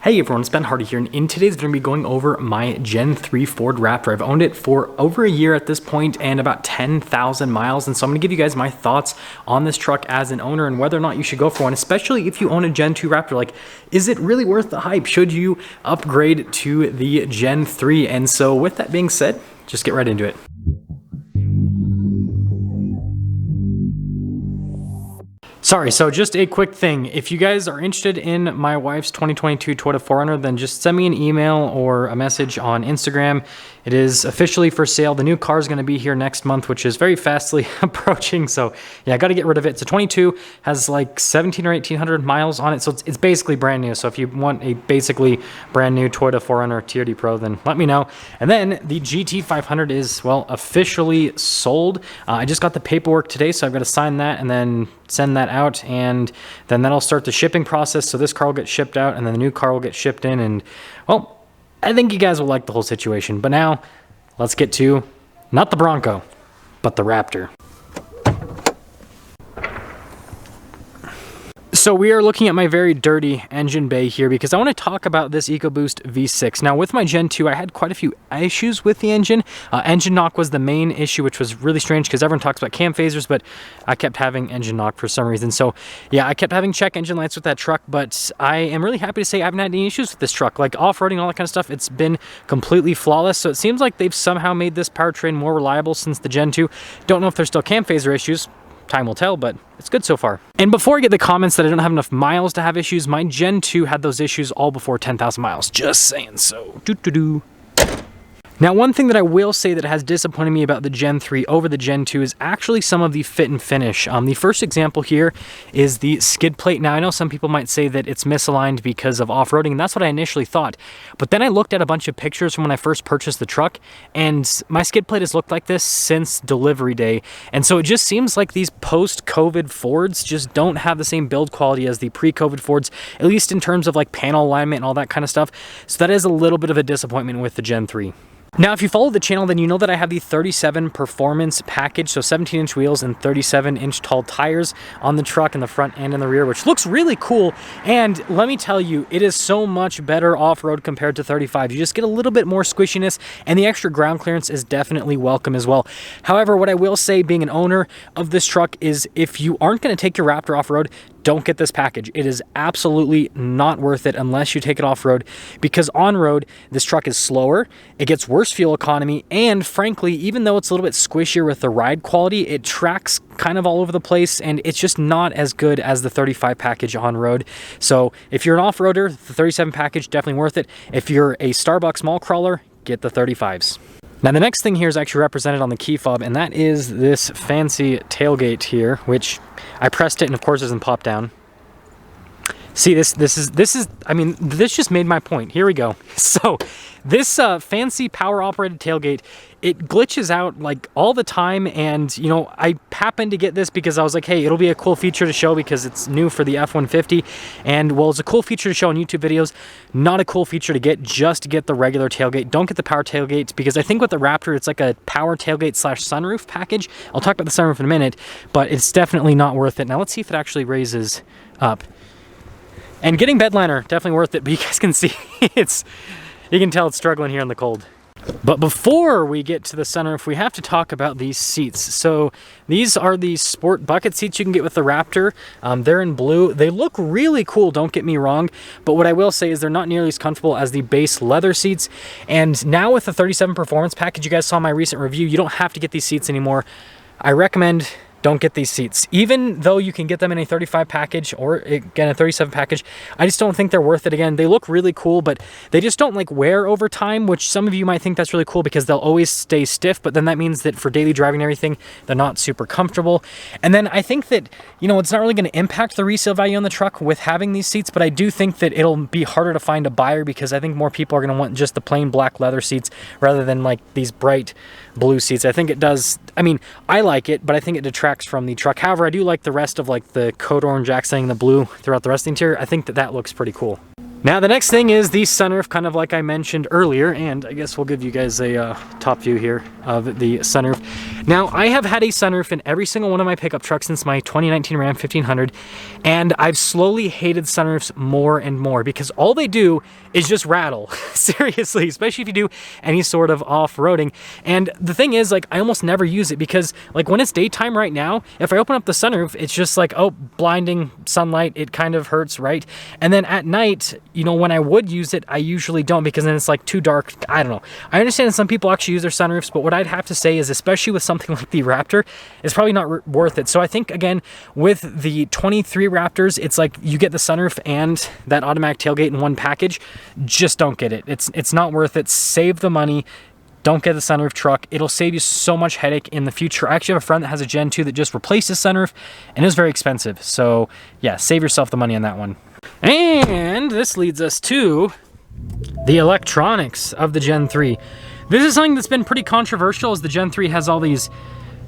Hey everyone, it's Ben Hardy here, and in today's video, I'm going to be going over my Gen 3 Ford Raptor. I've owned it for over a year at this point and about 10,000 miles, and so I'm going to give you guys my thoughts on this truck as an owner and whether or not you should go for one, especially if you own a Gen 2 Raptor. Like, is it really worth the hype? Should you upgrade to the Gen 3? And so with that being said, just get right into it. Sorry, so just a quick thing. If you guys are interested in my wife's 2022 Toyota 4Runner, then just send me an email or a message on Instagram. It is officially for sale. The new car is going to be here next month, which is very fastly approaching. So yeah, I got to get rid of it. So 22 has like 17 or 1800 miles on it. So it's basically brand new. So if you want a basically brand new Toyota 4Runner TRD Pro, then let me know. And then the GT500 is, well, officially sold. I just got the paperwork today, so I've got to sign that and then send that out, and then that'll start the shipping process. So this car will get shipped out and then the new car will get shipped in, and well, I think you guys will like the whole situation. But now let's get to not the Bronco, but the Raptor. So we are looking at my very dirty engine bay here because I want to talk about this EcoBoost V6. Now with my Gen 2, I had quite a few issues with the engine. Engine knock was the main issue, which was really strange because everyone talks about cam phasers, but I kept having engine knock for some reason. So yeah, I kept having check engine lights with that truck, but I am really happy to say I haven't had any issues with this truck. Like off-roading, all that kind of stuff, it's been completely flawless. So it seems like they've somehow made this powertrain more reliable since the Gen 2. Don't know if there's still cam phaser issues. Time will tell, but it's good so far. And before I get the comments that I don't have enough miles to have issues, my Gen 2 had those issues all before 10,000 miles. Just saying, so doo-doo-doo. Now, one thing that I will say that has disappointed me about the Gen 3 over the Gen 2 is actually some of the fit and finish. The first example here is the skid plate. Now, I know some people might say that it's misaligned because of off-roading, and that's what I initially thought. But then I looked at a bunch of pictures from when I first purchased the truck, and my skid plate has looked like this since delivery day. And so it just seems like these post-COVID Fords just don't have the same build quality as the pre-COVID Fords, at least in terms of like panel alignment and all that kind of stuff. So that is a little bit of a disappointment with the Gen 3. Now, if you follow the channel, then you know that I have the 37 performance package, so 17-inch wheels and 37-inch tall tires on the truck in the front and in the rear, which looks really cool. And let me tell you, it is so much better off-road compared to 35. You just get a little bit more squishiness, and the extra ground clearance is definitely welcome as well. However, what I will say, being an owner of this truck, is if you aren't going to take your Raptor off-road, don't get this package. It is absolutely not worth it unless you take it off-road, because on-road, this truck is slower, it gets worse fuel economy, and frankly, even though it's a little bit squishier with the ride quality, it tracks kind of all over the place, and it's just not as good as the 35 package on-road. So if you're an off-roader, the 37 package, definitely worth it. If you're a Starbucks small crawler, get the 35s. Now the next thing here is actually represented on the key fob, and that is this fancy tailgate here, which I pressed it and of course it doesn't pop down. See, this is, I mean, this just made my point. Here we go. So this fancy power operated tailgate, it glitches out like all the time, and you know, I happened to get this because I was like, hey, it'll be a cool feature to show because it's new for the F-150, and well, it's a cool feature to show on YouTube videos, not a cool feature to get just to get the regular tailgate. Don't get the power tailgate, because I think with the Raptor, it's like a power tailgate slash sunroof package. I'll talk about the sunroof in a minute, but it's definitely not worth it. Now let's see if it actually raises up. And getting bed liner, definitely worth it, but you guys can see you can tell it's struggling here in the cold. But before we get to the sunroof, we have to talk about these seats. So these are the sport bucket seats you can get with the Raptor. They're in blue. They look really cool, don't get me wrong, but what I will say is they're not nearly as comfortable as the base leather seats. And now with the 37 performance package, you guys saw my recent review, you don't have to get these seats anymore. I recommend don't get these seats. Even though you can get them in a 35 package or again a 37 package, I just don't think they're worth it. Again, they look really cool, but they just don't like wear over time, which some of you might think that's really cool because they'll always stay stiff, but then that means that for daily driving and everything, they're not super comfortable. And then I think that, you know, it's not really going to impact the resale value on the truck with having these seats, but I do think that it'll be harder to find a buyer because I think more people are going to want just the plain black leather seats rather than like these bright blue seats. I think it does, I mean, I like it, but I think it detracts from the truck. However, I do like the rest of like the code orange accent and the blue throughout the rest of the interior. I think that that looks pretty cool. Now the next thing is the sunroof, kind of like I mentioned earlier, and I guess we'll give you guys a top view here. of the sunroof. Now, I have had a sunroof in every single one of my pickup trucks since my 2019 Ram 1500, and I've slowly hated sunroofs more and more because all they do is just rattle. Seriously, especially if you do any sort of off-roading. And the thing is, like, I almost never use it because, like, when it's daytime right now, if I open up the sunroof, it's just like, oh, blinding sunlight, it kind of hurts, right? And then at night, you know, when I would use it, I usually don't because then it's like too dark. I don't know. I understand that some people actually use their sunroofs, but what I'd have to say is, especially with something like the Raptor, it's probably not worth it. So I think, again, with the 23 Raptors, it's like you get the sunroof and that automatic tailgate in one package. Just don't get it. It's not worth it. Save the money. Don't get the sunroof truck. It'll save you so much headache in the future. I actually have a friend that has a Gen 2 that just replaced his sunroof, and it was very expensive. So yeah, save yourself the money on that one. And this leads us to the electronics of the Gen 3. This is something that's been pretty controversial, as the Gen 3 has all these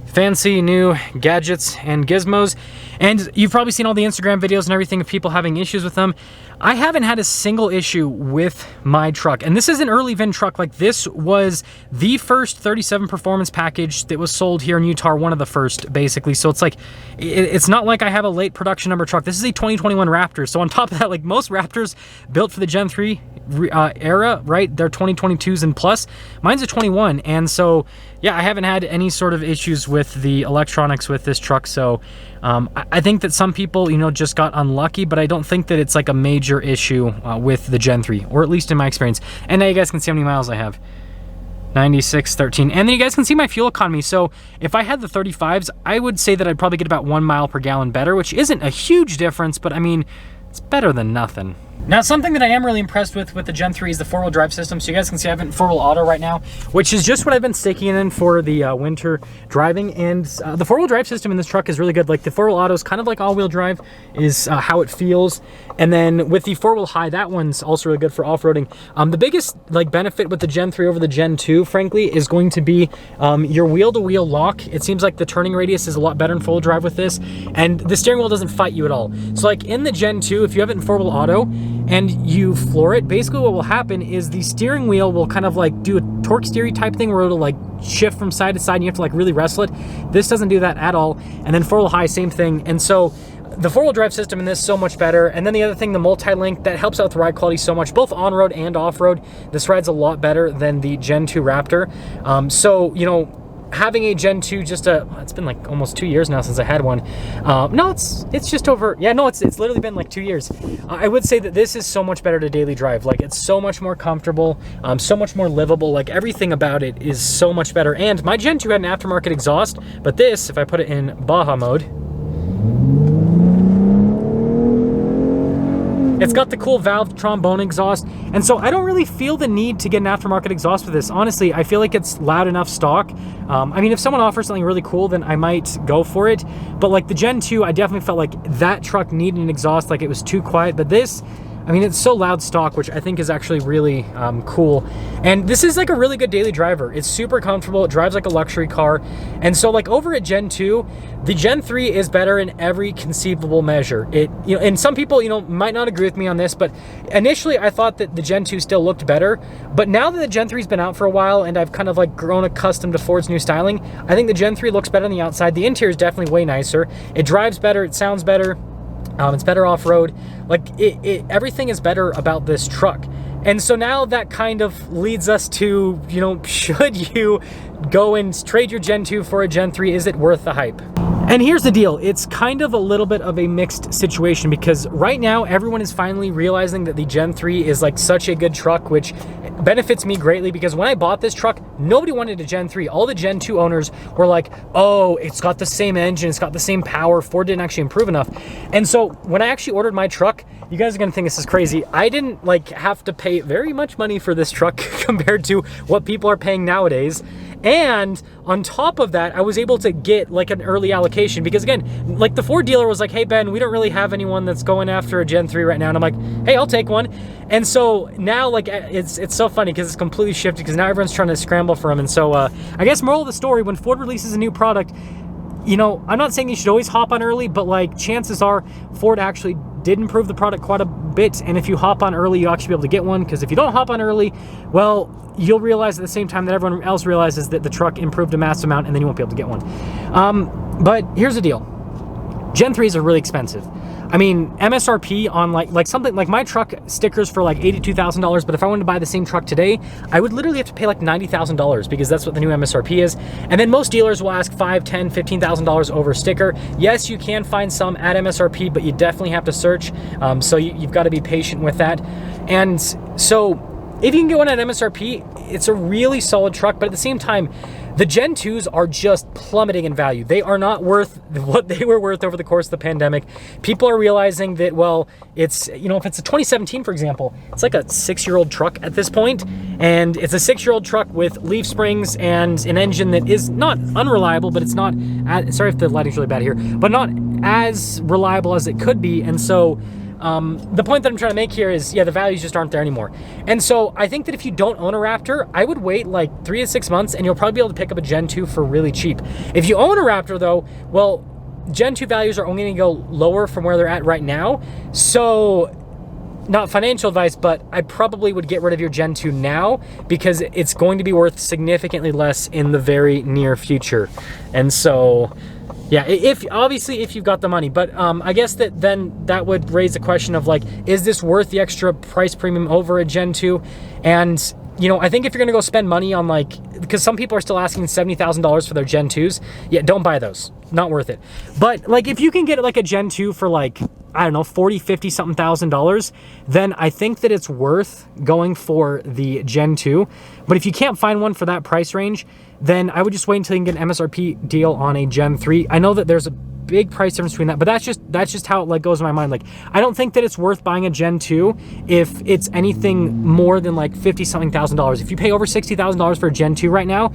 fancy new gadgets and gizmos, and you've probably seen all the Instagram videos and everything of people having issues with them. I haven't had a single issue with my truck, and this is an early VIN truck. Like, this was the first 37 performance package that was sold here in Utah, one of the first, basically. So it's like, it's not like I have a late production number truck. This is a 2021 Raptor. So on top of that, like most Raptors built for the Gen 3 era, right? They're 2022s and plus. Mine's a 21, and so yeah, I haven't had any sort of issues with the electronics with this truck. So I think that some people, you know, just got unlucky, but I don't think that it's like a major issue with the Gen 3, or at least in my experience. And now you guys can see how many miles I have. 9613. And then you guys can see my fuel economy. So if I had the 35s, I would say that I'd probably get about 1 mile per gallon better, which isn't a huge difference, but I mean, it's better than nothing. Now, something that I am really impressed with the Gen 3 is the four-wheel drive system. So you guys can see I have it in four-wheel auto right now, which is just what I've been sticking it in for the winter driving. And the four-wheel drive system in this truck is really good. Like, the four-wheel auto is kind of like all-wheel drive is how it feels. And then with the four-wheel high, that one's also really good for off-roading. The biggest like benefit with the Gen 3 over the Gen 2, frankly, is going to be your wheel-to-wheel lock. It seems like the turning radius is a lot better in four-wheel drive with this, and the steering wheel doesn't fight you at all. So like in the Gen 2, if you have it in four-wheel auto and you floor it, basically what will happen is the steering wheel will kind of like do a torque steering type thing where it'll like shift from side to side and you have to like really wrestle it. This doesn't do that at all. And then four-wheel high, same thing. And so the four-wheel drive system in this is so much better. And then the other thing, the multi-link, that helps out with the ride quality so much, both on-road and off-road. This rides a lot better than the Gen 2 Raptor. So, you know, having a Gen 2 it's been like almost 2 years now since I had one. No, it's just over, yeah, no, it's literally been like 2 years. I would say that this is so much better to daily drive. Like, it's so much more comfortable, so much more livable. Like, everything about it is so much better. And my Gen 2 had an aftermarket exhaust, but this, if I put it in Baja mode, it's got the cool valve trombone exhaust, and so I don't really feel the need to get an aftermarket exhaust with this. Honestly, I feel like it's loud enough stock. I mean, if someone offers something really cool, then I might go for it. But like the Gen 2, I definitely felt like that truck needed an exhaust, like it was too quiet. But this, I mean, it's so loud stock, which I think is actually really cool. And this is like a really good daily driver. It's super comfortable. It drives like a luxury car. And so like over at Gen 2, the Gen 3 is better in every conceivable measure. You know, and some people, you know, might not agree with me on this, but initially I thought that the Gen 2 still looked better. But now that the Gen 3's been out for a while and I've kind of like grown accustomed to Ford's new styling, I think the Gen 3 looks better on the outside. The interior is definitely way nicer. It drives better. It sounds better. It's better off-road. Like, everything is better about this truck. And so now that kind of leads us to, you know, should you go and trade your Gen 2 for a Gen 3? Is it worth the hype? And here's the deal. It's kind of a little bit of a mixed situation, because right now everyone is finally realizing that the Gen 3 is like such a good truck, which benefits me greatly, because when I bought this truck, nobody wanted a Gen 3. All the Gen 2 owners were like, oh, it's got the same engine, it's got the same power, Ford didn't actually improve enough. And so when I actually ordered my truck, you guys are gonna think this is crazy, I didn't like have to pay very much money for this truck compared to what people are paying nowadays. And on top of that, I was able to get like an early allocation, because again, like the Ford dealer was like, hey Ben, we don't really have anyone that's going after a Gen 3 right now. And I'm like, hey, I'll take one. And so now, like, it's so funny because it's completely shifted, because now everyone's trying to scramble for them. And so I guess moral of the story, when Ford releases a new product, you know, I'm not saying you should always hop on early, but like chances are Ford actually did improve the product quite a bit. And if you hop on early, you'll actually be able to get one, because if you don't hop on early, well, you'll realize at the same time that everyone else realizes that the truck improved a massive amount, and then you won't be able to get one. But here's the deal. Gen 3s are really expensive. I mean, MSRP on like something like my truck stickers for like $82,000, but if I wanted to buy the same truck today, I would literally have to pay like $90,000, because that's what the new MSRP is. And then most dealers will ask $5,000, $10,000, $15,000 over sticker. Yes, you can find some at MSRP, but you definitely have to search. So you've got to be patient with that. And so if you can get one at MSRP, it's a really solid truck, but at the same time, the Gen 2s are just plummeting in value. They are not worth what they were worth over the course of the pandemic. People are realizing that, well, it's, you know, if it's a 2017, for example, it's like a 6-year-old truck at this point, and it's a 6-year-old truck with leaf springs and an engine that is not unreliable, but it's not, sorry if the lighting's really bad here, but not as reliable as it could be. And so the point that I'm trying to make here is, yeah, the values just aren't there anymore. And so I think that if you don't own a Raptor, I would wait like 3 to 6 months and you'll probably be able to pick up a Gen 2 for really cheap. If you own a Raptor though, well, Gen 2 values are only going to go lower from where they're at right now. So not financial advice, but I probably would get rid of your Gen 2 now, because it's going to be worth significantly less in the very near future. And so yeah, if you've got the money, but I guess that would raise the question of like, is this worth the extra price premium over a Gen 2? And you know, I think if you're gonna go spend money on like, because some people are still asking $70,000 for their Gen 2s, yeah, don't buy those. Not worth it. But like, if you can get like a Gen 2 for like, I don't know, 40, 50 something $1,000s, then I think that it's worth going for the Gen 2. But if you can't find one for that price range, then I would just wait until you can get an MSRP deal on a Gen 3. I know that there's a big price difference between that, but that's just how it like goes in my mind. Like, I don't think that it's worth buying a Gen 2 if it's anything more than like 50 something $1,000. If you pay over $60,000 for a Gen 2 right now,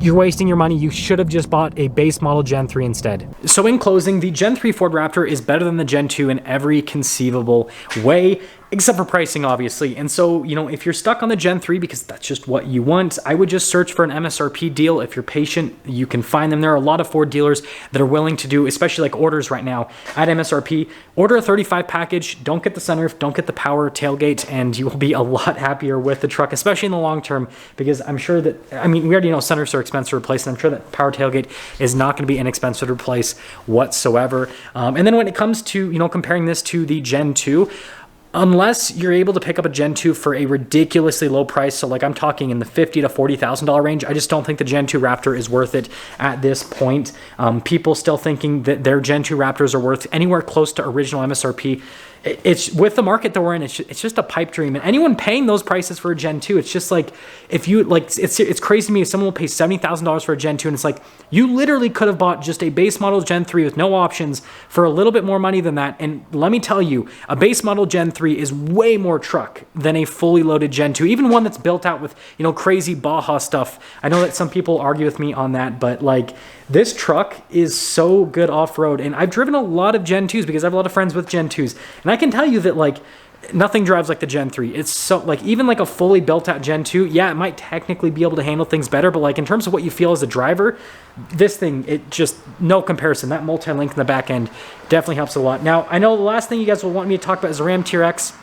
you're wasting your money. You should have just bought a base model Gen 3 instead. So in closing, the Gen 3 Ford Raptor is better than the Gen 2 in every conceivable way, except for pricing, obviously. And so, you know, if you're stuck on the Gen 3 because that's just what you want, I would just search for an MSRP deal. If you're patient, you can find them. There are a lot of Ford dealers that are willing to do, especially like orders right now at MSRP. Order a 35 package, don't get the sunroof, don't get the power tailgate, and you will be a lot happier with the truck, especially in the long term, because I'm sure that, I mean, we already know sunroofs are expensive to replace, and I'm sure that power tailgate is not going to be inexpensive to replace whatsoever. And then when it comes to, you know, comparing this to the Gen 2, unless you're able to pick up a Gen 2 for a ridiculously low price, so like I'm talking in the $50,000 to $40,000 range, I just don't think the Gen 2 Raptor is worth it at this point. People still thinking that their Gen 2 Raptors are worth anywhere close to original MSRP. It's with the market that we're in, it's just a pipe dream. And anyone paying those prices for a Gen 2, it's just like, if you like, it's crazy to me if someone will pay $70,000 for a Gen 2, and it's like, you literally could have bought just a base model Gen 3 with no options for a little bit more money than that. And let me tell you, a base model Gen 3 is way more truck than a fully loaded Gen 2, even one that's built out with, you know, crazy Baja stuff. I know that some people argue with me on that, but like, this truck is so good off-road, and I've driven a lot of Gen 2s because I have a lot of friends with Gen 2s, and I can tell you that like, nothing drives like the Gen 3. It's so, like, even like a fully built-out Gen 2, yeah, it might technically be able to handle things better, but like in terms of what you feel as a driver, this thing, it just, no comparison. That multi-link in the back end definitely helps a lot. Now, I know the last thing you guys will want me to talk about is the Ram TRX.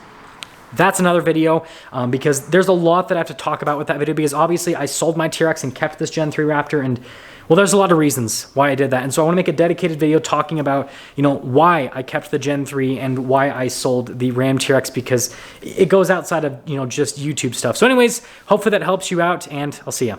That's another video because there's a lot that I have to talk about with that video, because obviously I sold my TRX and kept this Gen 3 Raptor, and well, there's a lot of reasons why I did that. And so I want to make a dedicated video talking about, you know, why I kept the Gen 3 and why I sold the Ram TRX, because it goes outside of, you know, just YouTube stuff. So anyways, hopefully that helps you out, and I'll see ya.